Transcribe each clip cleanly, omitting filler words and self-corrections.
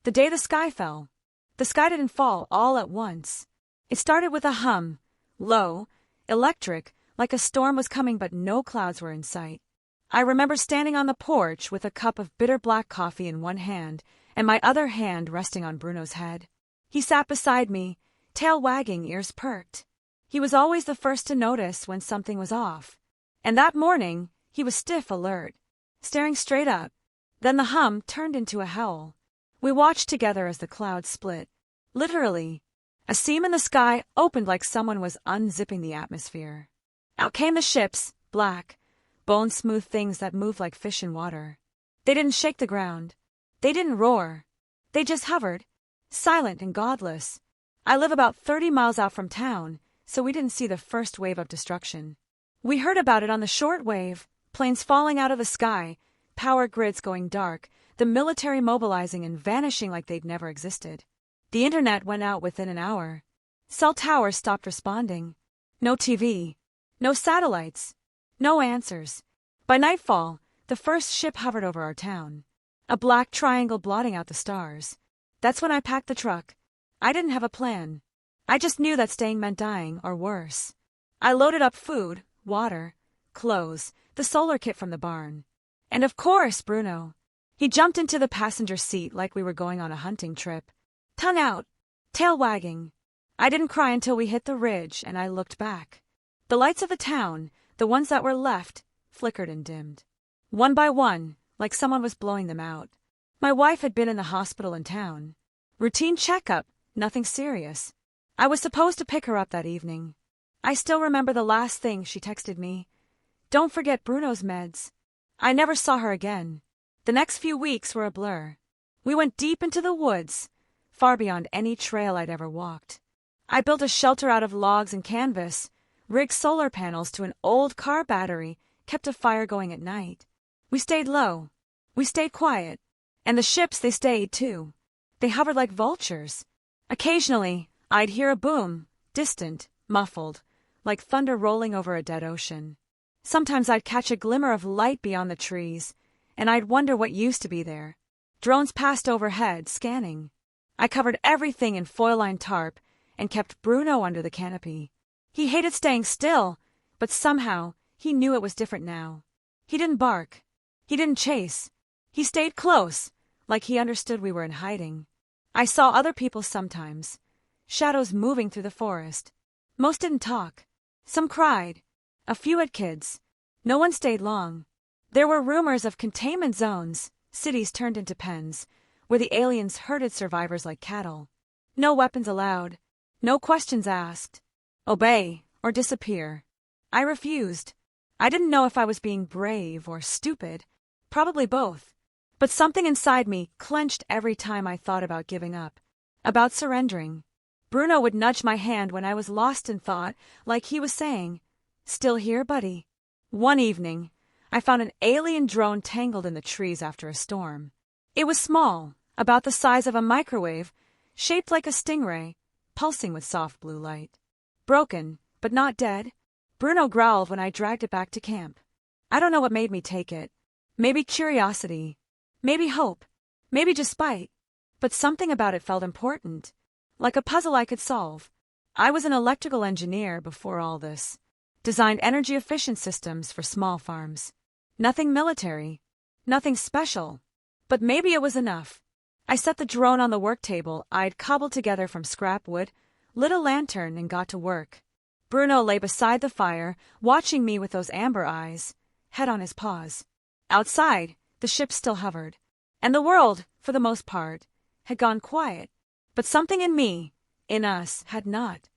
The day the sky fell. The sky didn't fall all at once. It started with a hum, low, electric, like a storm was coming but no clouds were in sight. I remember standing on the porch with a cup of bitter black coffee in one hand and my other hand resting on Bruno's head. He sat beside me, tail wagging, ears perked. He was always the first to notice when something was off. And that morning, he was stiff alert, staring straight up. Then the hum turned into a howl. We watched together as the clouds split. Literally, a seam in the sky opened like someone was unzipping the atmosphere. Out came the ships, black, bone-smooth things that moved like fish in water. They didn't shake the ground. They didn't roar. They just hovered, silent and godless. I live about 30 miles out from town, so we didn't see the first wave of destruction. We heard about it on the short wave, planes falling out of the sky, power grids going dark, the military mobilizing and vanishing like they'd never existed. The internet went out within an hour. Cell towers stopped responding. No TV. No satellites. No answers. By nightfall, the first ship hovered over our town. A black triangle blotting out the stars. That's when I packed the truck. I didn't have a plan. I just knew that staying meant dying, or worse. I loaded up food, water, clothes, the solar kit from the barn. And of course, Bruno. He jumped into the passenger seat like we were going on a hunting trip. Tongue out, tail wagging. I didn't cry until we hit the ridge and I looked back. The lights of the town, the ones that were left, flickered and dimmed. One by one, like someone was blowing them out. My wife had been in the hospital in town. Routine checkup, nothing serious. I was supposed to pick her up that evening. I still remember the last thing she texted me. Don't forget Bruno's meds. I never saw her again. The next few weeks were a blur. We went deep into the woods, far beyond any trail I'd ever walked. I built a shelter out of logs and canvas, rigged solar panels to an old car battery, kept a fire going at night. We stayed low. We stayed quiet. And the ships, they stayed too. They hovered like vultures. Occasionally, I'd hear a boom, distant, muffled, like thunder rolling over a dead ocean. Sometimes I'd catch a glimmer of light beyond the trees, and I'd wonder what used to be there. Drones passed overhead, scanning. I covered everything in foil-lined tarp and kept Bruno under the canopy. He hated staying still, but somehow he knew it was different now. He didn't bark. He didn't chase. He stayed close, like he understood we were in hiding. I saw other people sometimes, shadows moving through the forest. Most didn't talk. Some cried. A few had kids. No one stayed long. There were rumors of containment zones, cities turned into pens, where the aliens herded survivors like cattle. No weapons allowed. No questions asked. Obey or disappear. I refused. I didn't know if I was being brave or stupid. Probably both. But something inside me clenched every time I thought about giving up, about surrendering. Bruno would nudge my hand when I was lost in thought, like he was saying, "Still here, buddy?" One evening, I found an alien drone tangled in the trees after a storm. It was small, about the size of a microwave, shaped like a stingray, pulsing with soft blue light. Broken, but not dead. Bruno growled when I dragged it back to camp. I don't know what made me take it. Maybe curiosity. Maybe hope. Maybe just spite. But something about it felt important. Like a puzzle I could solve. I was an electrical engineer before all this. Designed energy-efficient systems for small farms. Nothing military. Nothing special. But maybe it was enough. I set the drone on the work table I'd cobbled together from scrap wood, lit a lantern, and got to work. Bruno lay beside the fire, watching me with those amber eyes, head on his paws. Outside, the ship still hovered. And the world, for the most part, had gone quiet. But something in me, in us, had not.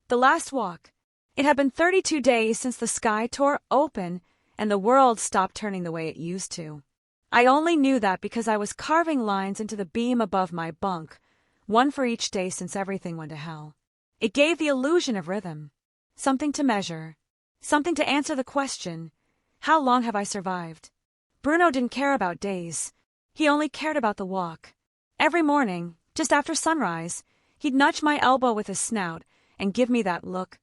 The last walk. It had been 32 days since the sky tore open and the world stopped turning the way it used to. I only knew that because I was carving lines into the beam above my bunk, one for each day since everything went to hell. It gave the illusion of rhythm. Something to measure. Something to answer the question, how long have I survived? Bruno didn't care about days. He only cared about the walk. Every morning, just after sunrise, he'd nudge my elbow with his snout and give me that look,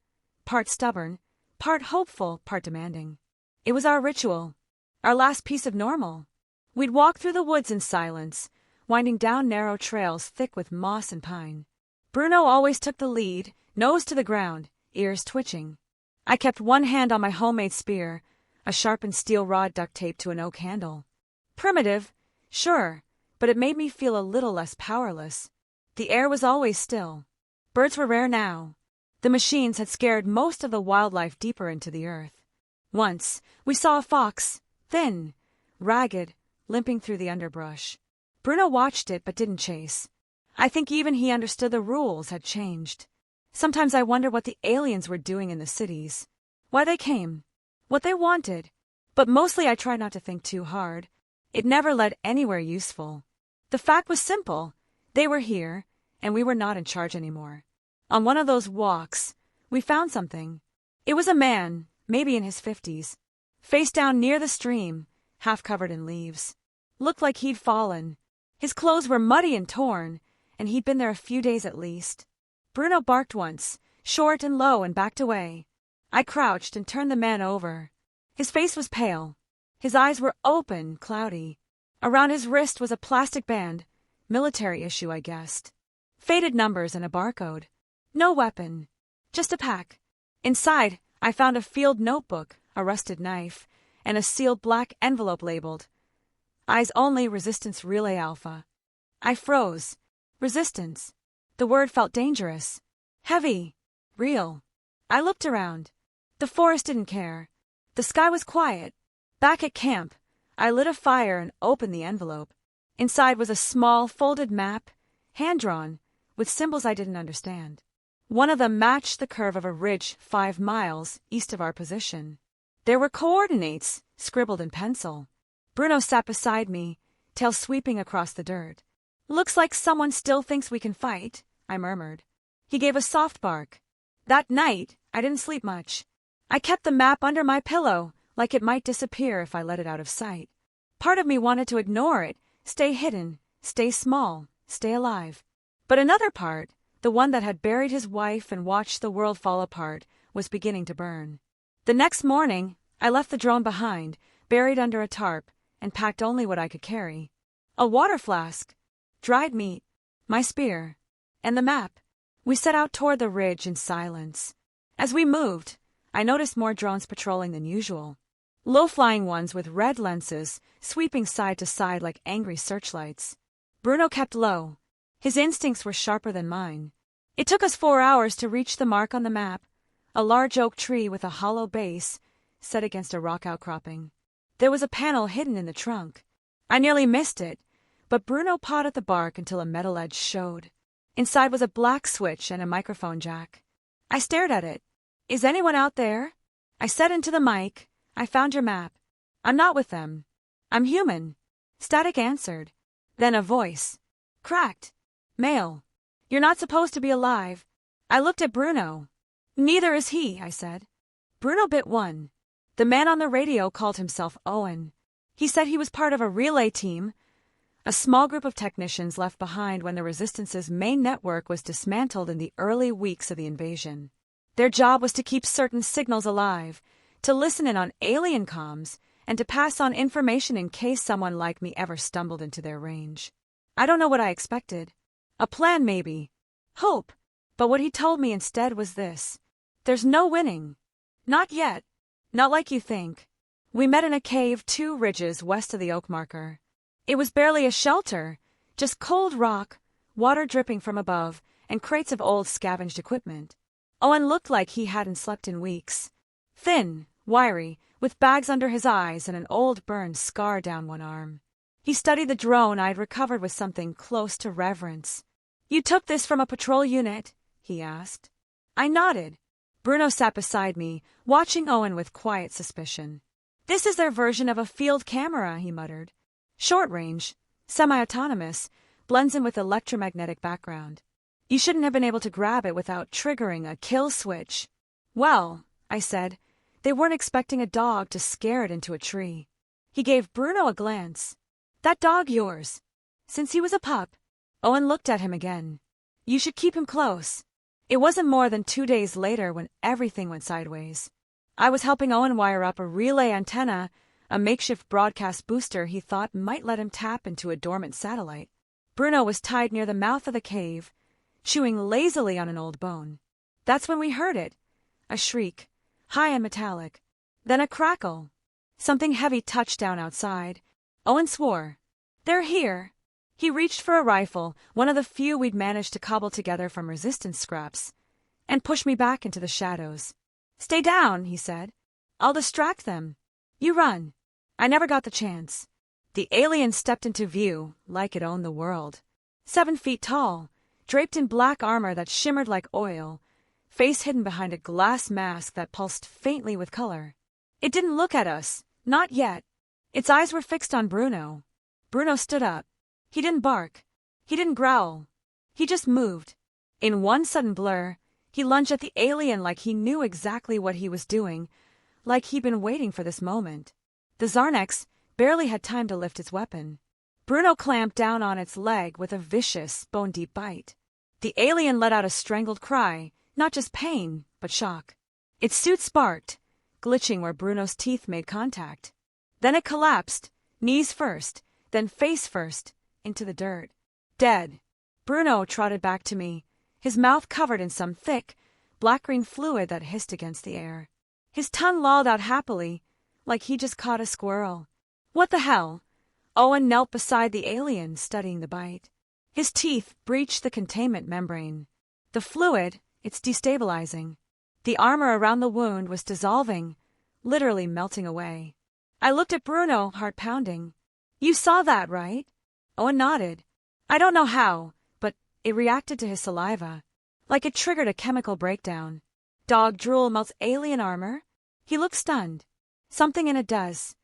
part stubborn, part hopeful, part demanding. It was our ritual, our last piece of normal. We'd walk through the woods in silence, winding down narrow trails thick with moss and pine. Bruno always took the lead, nose to the ground, ears twitching. I kept one hand on my homemade spear, a sharpened steel rod duct taped to an oak handle. Primitive, sure, but it made me feel a little less powerless. The air was always still. Birds were rare now. The machines had scared most of the wildlife deeper into the earth. Once, we saw a fox, thin, ragged, limping through the underbrush. Bruno watched it but didn't chase. I think even he understood the rules had changed. Sometimes I wonder what the aliens were doing in the cities. Why they came. What they wanted. But mostly I tried not to think too hard. It never led anywhere useful. The fact was simple. They were here, and we were not in charge anymore. On one of those walks, we found something. It was a man, maybe in his 50s, face down near the stream, half covered in leaves. Looked like he'd fallen. His clothes were muddy and torn, and he'd been there a few days at least. Bruno barked once, short and low, and backed away. I crouched and turned the man over. His face was pale. His eyes were open, cloudy. Around his wrist was a plastic band, military issue, I guessed. Faded numbers and a barcode. No weapon. Just a pack. Inside, I found a field notebook, a rusted knife, and a sealed black envelope labeled Eyes Only Resistance Relay Alpha. I froze. Resistance. The word felt dangerous. Heavy. Real. I looked around. The forest didn't care. The sky was quiet. Back at camp, I lit a fire and opened the envelope. Inside was a small, folded map, hand-drawn, with symbols I didn't understand. One of them matched the curve of a ridge 5 miles east of our position. There were coordinates, scribbled in pencil. Bruno sat beside me, tail sweeping across the dirt. Looks like someone still thinks we can fight, I murmured. He gave a soft bark. That night, I didn't sleep much. I kept the map under my pillow, like it might disappear if I let it out of sight. Part of me wanted to ignore it, stay hidden, stay small, stay alive. But another part, the one that had buried his wife and watched the world fall apart, was beginning to burn. The next morning, I left the drone behind, buried under a tarp, and packed only what I could carry. A water flask, dried meat, my spear, and the map. We set out toward the ridge in silence. As we moved, I noticed more drones patrolling than usual. Low-flying ones with red lenses, sweeping side to side like angry searchlights. Bruno kept low. His instincts were sharper than mine. It took us 4 hours to reach the mark on the map, a large oak tree with a hollow base set against a rock outcropping. There was a panel hidden in the trunk. I nearly missed it, but Bruno pawed at the bark until a metal edge showed. Inside was a black switch and a microphone jack. I stared at it. Is anyone out there? I said into the mic, I found your map. I'm not with them. I'm human. Static answered. Then a voice. Cracked. Male. You're not supposed to be alive. I looked at Bruno. Neither is he, I said. Bruno bit one. The man on the radio called himself Owen. He said he was part of a relay team, a small group of technicians left behind when the Resistance's main network was dismantled in the early weeks of the invasion. Their job was to keep certain signals alive, to listen in on alien comms, and to pass on information in case someone like me ever stumbled into their range. I don't know what I expected. A plan, maybe. Hope. But what he told me instead was this. There's no winning. Not yet. Not like you think. We met in a cave 2 ridges west of the oak marker. It was barely a shelter, just cold rock, water dripping from above, and crates of old scavenged equipment. Owen looked like he hadn't slept in weeks. Thin, wiry, with bags under his eyes and an old burned scar down one arm. He studied the drone I'd recovered with something close to reverence. You took this from a patrol unit? He asked. I nodded. Bruno sat beside me, watching Owen with quiet suspicion. This is their version of a field camera, he muttered. Short range, semi-autonomous, blends in with electromagnetic background. You shouldn't have been able to grab it without triggering a kill switch. Well, I said, they weren't expecting a dog to scare it into a tree. He gave Bruno a glance. That dog yours? Since he was a pup. Owen looked at him again. You should keep him close. It wasn't more than 2 days later when everything went sideways. I was helping Owen wire up a relay antenna, a makeshift broadcast booster he thought might let him tap into a dormant satellite. Bruno was tied near the mouth of the cave, chewing lazily on an old bone. That's when we heard it. A shriek, high and metallic. Then a crackle. Something heavy touched down outside. Owen swore. They're here. He reached for a rifle, one of the few we'd managed to cobble together from resistance scraps, and pushed me back into the shadows. Stay down, he said. I'll distract them. You run. I never got the chance. The alien stepped into view, like it owned the world. 7 feet tall, draped in black armor that shimmered like oil, face hidden behind a glass mask that pulsed faintly with color. It didn't look at us, not yet. Its eyes were fixed on Bruno. Bruno stood up. He didn't bark. He didn't growl. He just moved. In one sudden blur, he lunged at the alien like he knew exactly what he was doing, like he'd been waiting for this moment. The Xarnex barely had time to lift its weapon. Bruno clamped down on its leg with a vicious, bone-deep bite. The alien let out a strangled cry, not just pain, but shock. Its suit sparked, glitching where Bruno's teeth made contact. Then it collapsed, knees first, then face first, into the dirt. Dead. Bruno trotted back to me, his mouth covered in some thick, black-green fluid that hissed against the air. His tongue lolled out happily, like he just caught a squirrel. What the hell? Owen knelt beside the alien, studying the bite. His teeth breached the containment membrane. The fluid, it's destabilizing. The armor around the wound was dissolving, literally melting away. I looked at Bruno, heart pounding. You saw that, right? Owen nodded. I don't know how, but it reacted to his saliva, like it triggered a chemical breakdown. Dog drool melts alien armor? He looked stunned. Something in it does.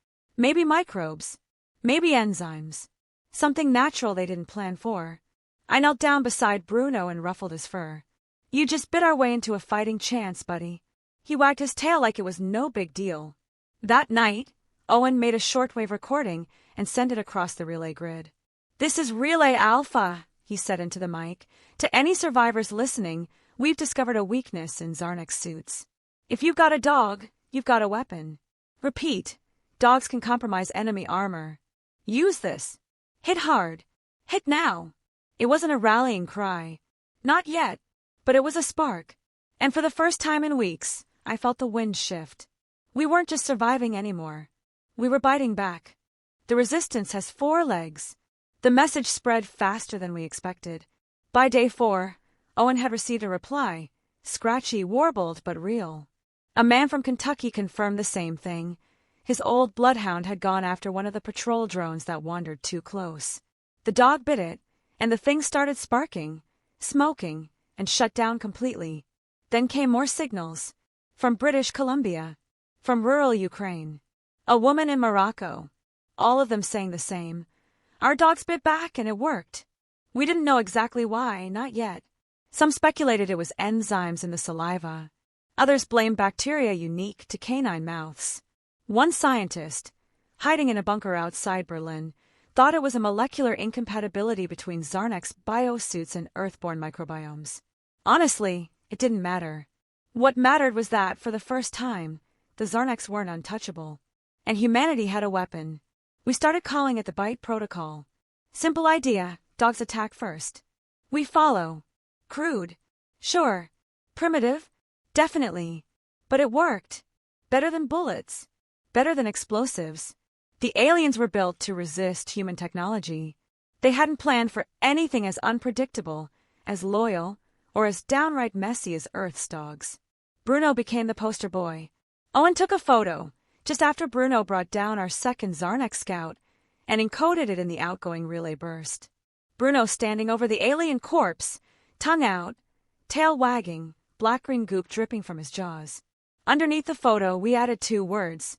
Maybe microbes. Maybe enzymes. Something natural they didn't plan for. I knelt down beside Bruno and ruffled his fur. You just bit our way into a fighting chance, buddy. He wagged his tail like it was no big deal. That night, Owen made a shortwave recording and sent it across the relay grid. This is Relay Alpha, he said into the mic. To any survivors listening, we've discovered a weakness in Xarnex suits. If you've got a dog, you've got a weapon. Repeat, dogs can compromise enemy armor. Use this. Hit hard. Hit now. It wasn't a rallying cry. Not yet. But it was a spark. And for the first time in weeks, I felt the wind shift. We weren't just surviving anymore. We were biting back. The resistance has 4 legs. The message spread faster than we expected. By day 4, Owen had received a reply, scratchy, warbled, but real. A man from Kentucky confirmed the same thing. His old bloodhound had gone after one of the patrol drones that wandered too close. The dog bit it, and the thing started sparking, smoking, and shut down completely. Then came more signals. From British Columbia. From rural Ukraine. A woman in Morocco. All of them saying the same. Our dogs bit back and it worked. We didn't know exactly why, not yet. Some speculated it was enzymes in the saliva. Others blamed bacteria unique to canine mouths. One scientist, hiding in a bunker outside Berlin, thought it was a molecular incompatibility between Xarnex biosuits and earthborne microbiomes. Honestly, it didn't matter. What mattered was that, for the first time, the Xarnex weren't untouchable. And humanity had a weapon. We started calling it the Bite Protocol. Simple idea, dogs attack first. We follow. Crude. Sure. Primitive. Definitely. But it worked. Better than bullets. Better than explosives. The aliens were built to resist human technology. They hadn't planned for anything as unpredictable, as loyal, or as downright messy as Earth's dogs. Bruno became the poster boy. Owen took a photo, just after Bruno brought down our second Xarnex scout, and encoded it in the outgoing relay burst. Bruno standing over the alien corpse, tongue out, tail wagging, black-green goop dripping from his jaws. Underneath the photo, we added 2 words.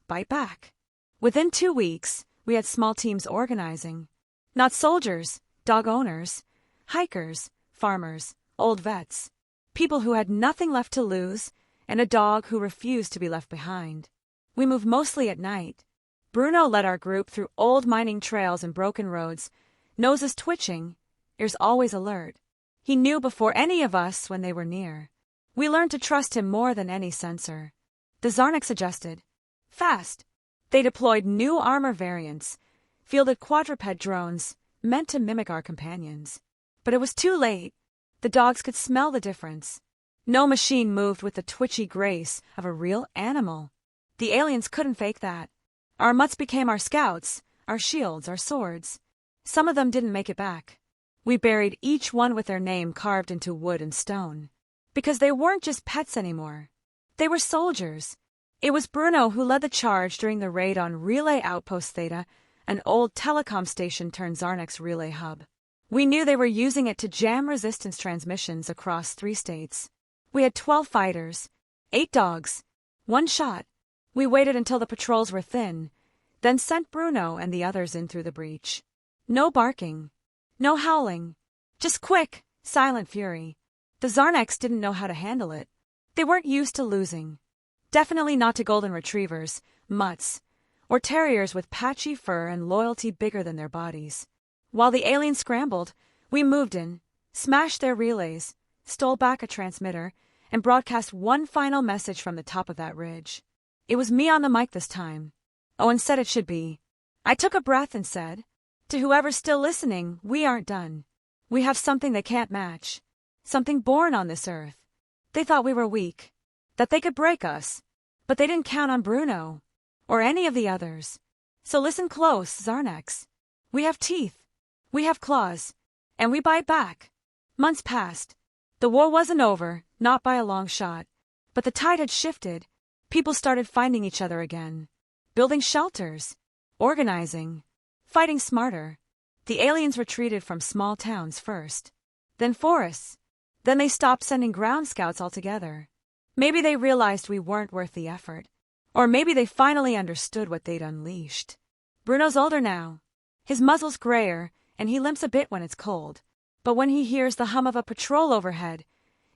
Bite back. Within 2 weeks, we had small teams organizing. Not soldiers, dog owners, hikers, farmers, old vets. People who had nothing left to lose, and a dog who refused to be left behind. We moved mostly at night. Bruno led our group through old mining trails and broken roads, noses twitching, ears always alert. He knew before any of us when they were near. We learned to trust him more than any sensor. The Xarnex adjusted. Fast. They deployed new armor variants, fielded quadruped drones, meant to mimic our companions. But it was too late. The dogs could smell the difference. No machine moved with the twitchy grace of a real animal. The aliens couldn't fake that. Our mutts became our scouts, our shields, our swords. Some of them didn't make it back. We buried each one with their name carved into wood and stone. Because they weren't just pets anymore. They were soldiers. It was Bruno who led the charge during the raid on Relay Outpost Theta, an old telecom station turned Xarnex relay hub. We knew they were using it to jam resistance transmissions across 3 states. We had 12 fighters, 8 dogs, 1 shot. We waited until the patrols were thin, then sent Bruno and the others in through the breach. No barking, no howling, just quick, silent fury. The Xarnex didn't know how to handle it. They weren't used to losing. Definitely not to golden retrievers, mutts, or terriers with patchy fur and loyalty bigger than their bodies. While the aliens scrambled, we moved in, smashed their relays, stole back a transmitter, and broadcast one final message from the top of that ridge. It was me on the mic this time. Owen said it should be. I took a breath and said, to whoever's still listening, we aren't done. We have something they can't match. Something born on this earth. They thought we were weak, that they could break us, but they didn't count on Bruno, or any of the others. So listen close, Xarnex. We have teeth, we have claws, and we bite back. Months passed. The war wasn't over, not by a long shot, but the tide had shifted. People started finding each other again, building shelters, organizing, fighting smarter. The aliens retreated from small towns first, then forests. Then they stopped sending ground scouts altogether. Maybe they realized we weren't worth the effort. Or maybe they finally understood what they'd unleashed. Bruno's older now. His muzzle's grayer, and he limps a bit when it's cold. But when he hears the hum of a patrol overhead,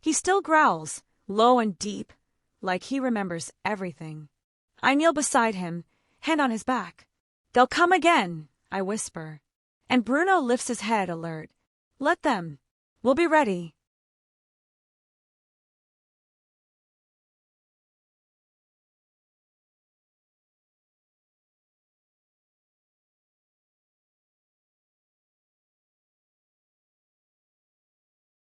he still growls, low and deep, like he remembers everything. I kneel beside him, hand on his back. They'll come again, I whisper. And Bruno lifts his head, alert. Let them. We'll be ready.